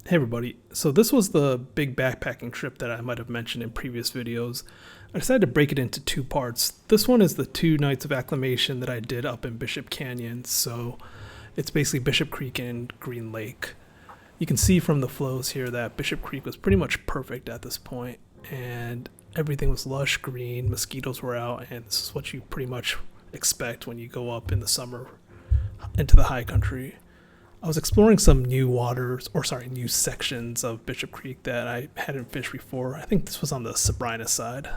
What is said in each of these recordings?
Hey everybody, so this was the big backpacking trip that I might have mentioned in previous videos. I decided to break it into two parts. This one is the 2 nights of acclimation that I did up in Bishop Canyon, so it's basically Bishop Creek and Green Lake. You can see from the flows here that Bishop Creek was pretty much perfect at this point, and everything was lush green, mosquitoes were out, and this is what you pretty much expect when you go up in the summer into the high country. I was exploring some new sections of Bishop Creek that I hadn't fished before. I think this was on the Sabrina side.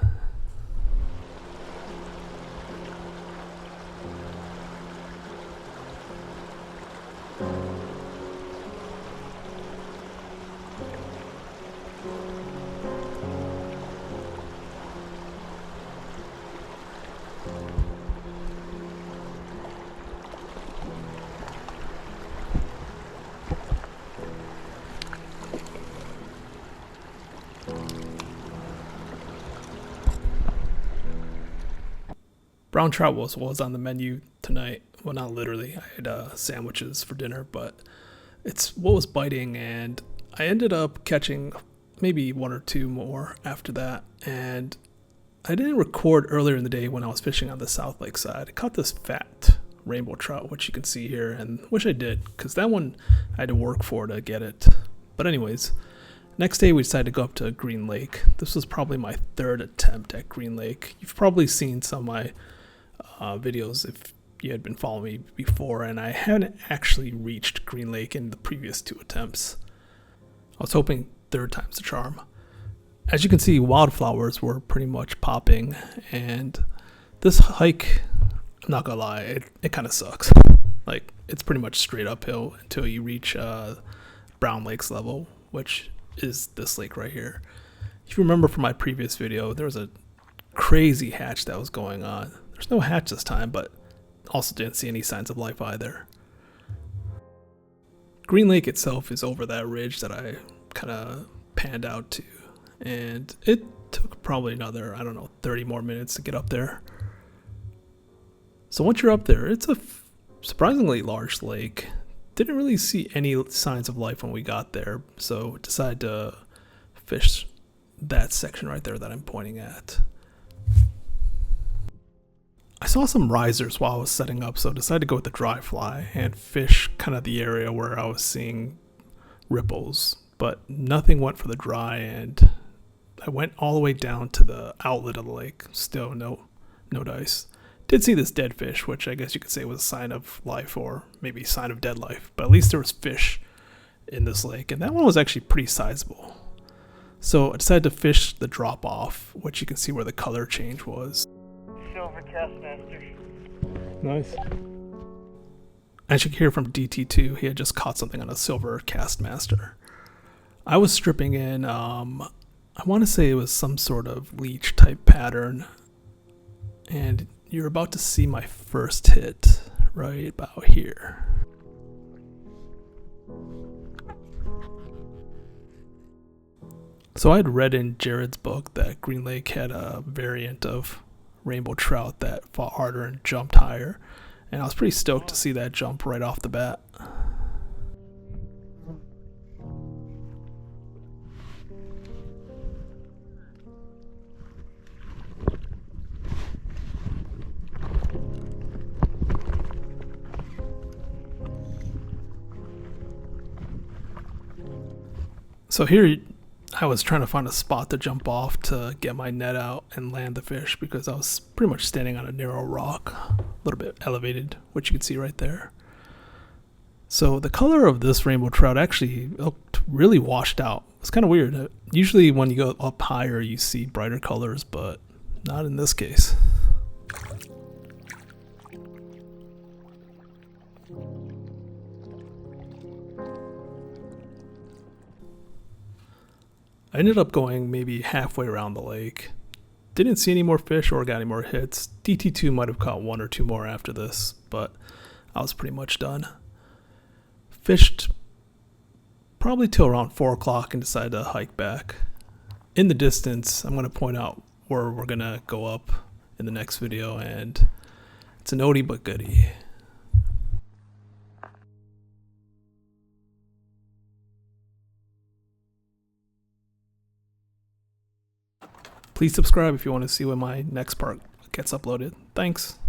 Brown trout was on the menu tonight. Well, not literally. I had sandwiches for dinner, but it's what was biting, and I ended up catching maybe 1 or 2 more after that. And I didn't record earlier in the day when I was fishing on the South Lake side. I caught this fat rainbow trout, which you can see here, and wish I did, because that one I had to work for to get it. But anyways, next day we decided to go up to Green Lake. This was probably my 3rd attempt at Green Lake. You've probably seen some of my videos if you had been following me before, and I hadn't actually reached Green Lake in the previous 2 attempts. I was hoping 3rd time's the charm. As you can see, wildflowers were pretty much popping, and this hike, I'm not gonna lie, it kind of sucks. Like, it's pretty much straight uphill until you reach Brown Lake's level, which is this lake right here. If you remember from my previous video, there was a crazy hatch that was going on. There's no hatch this time, but also didn't see any signs of life either. Green Lake itself is over that ridge that I kind of panned out to, and it took probably another, 30 more minutes to get up there. So once you're up there, it's a surprisingly large lake. Didn't really see any signs of life when we got there, so decided to fish that section right there that I'm pointing at. I saw some risers while I was setting up, so decided to go with the dry fly and fish kind of the area where I was seeing ripples, but nothing went for the dry, and I went all the way down to the outlet of the lake. Still no dice. Did see this dead fish, which I guess you could say was a sign of life, or maybe a sign of dead life, but at least there was fish in this lake, and that one was actually pretty sizable. So I decided to fish the drop off, which you can see where the color change was. Silver Castmaster. Nice. As you can hear from DT2, he had just caught something on a Silver Castmaster. I was stripping in, I want to say it was some sort of leech type pattern, and you're about to see my first hit right about here. So I had read in Jared's book that Green Lake had a variant of rainbow trout that fought harder and jumped higher, and I was pretty stoked to see that jump right off the bat. So here I was trying to find a spot to jump off to get my net out and land the fish, because I was pretty much standing on a narrow rock, a little bit elevated, which you can see right there. So the color of this rainbow trout actually looked really washed out. It's kind of weird. Usually when you go up higher you see brighter colors, but not in this case. I ended up going maybe halfway around the lake. Didn't see any more fish or got any more hits. DT2 might have caught 1 or 2 more after this, but I was pretty much done. Fished probably till around 4 o'clock and decided to hike back. In the distance, I'm going to point out where we're going to go up in the next video, and it's an oldie but goodie. Please subscribe if you want to see when my next part gets uploaded. Thanks.